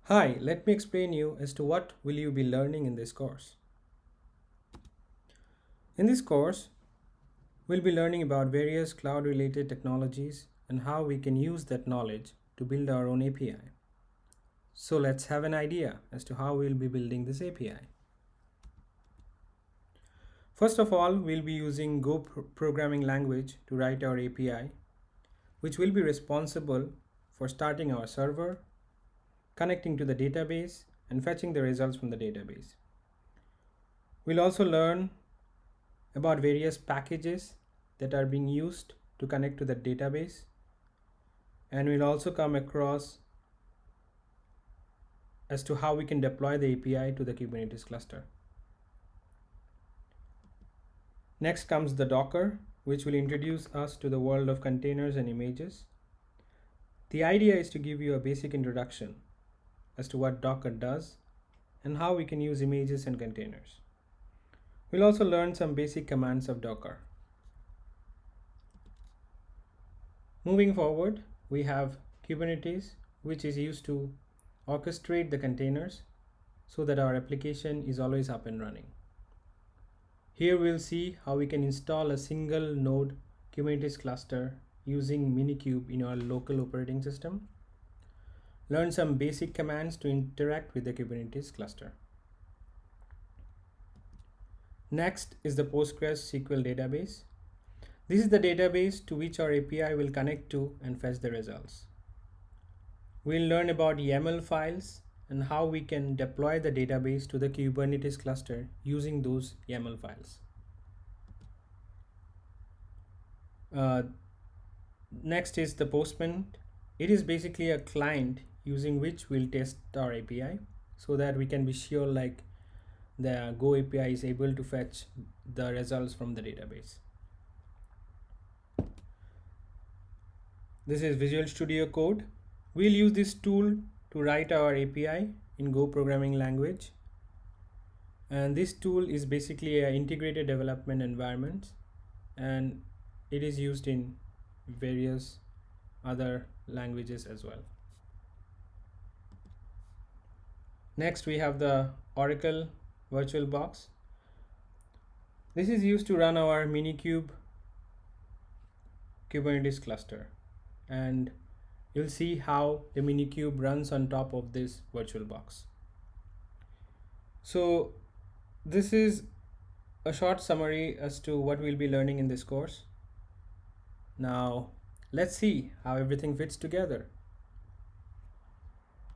Hi, let me explain you as to what will you be learning in this course. In this course, we'll be learning about various cloud related technologies and how we can use that knowledge to build our own API. So let's have an idea as to how we'll be building this API. First of all, we'll be using programming language to write our API, which will be responsible for starting our server, connecting to the database, and fetching the results from the database. We'll also learn about various packages that are being used to connect to the database, and we'll also come across as to how we can deploy the API to the Kubernetes cluster. Next comes the Docker, which will introduce us to the world of containers and images. The idea is to give you a basic introduction as to what Docker does and how we can use images and containers. We'll also learn some basic commands of Docker. Moving forward, we have Kubernetes, which is used to orchestrate the containers so that our application is always up and running. Here we'll see how we can install a single node Kubernetes cluster using Minikube in our local operating system. Learn some basic commands to interact with the Kubernetes cluster. Next is the PostgreSQL database. This is the database to which our API will connect to and fetch the results. We'll learn about YAML files and how we can deploy the database to the Kubernetes cluster using those YAML files. Next is the Postman. It is basically a client using which we'll test our API so that we can be sure like the Go API is able to fetch the results from the database. This is Visual Studio Code. We'll use this tool to write our API in Go programming language. And this tool is basically an integrated development environment, and it is used in various other languages as well. Next, we have the Oracle VirtualBox. This is used to run our Minikube Kubernetes cluster, and you'll see how the Minikube runs on top of this VirtualBox. So this is a short summary as to what we'll be learning in this course. Now let's see how everything fits together.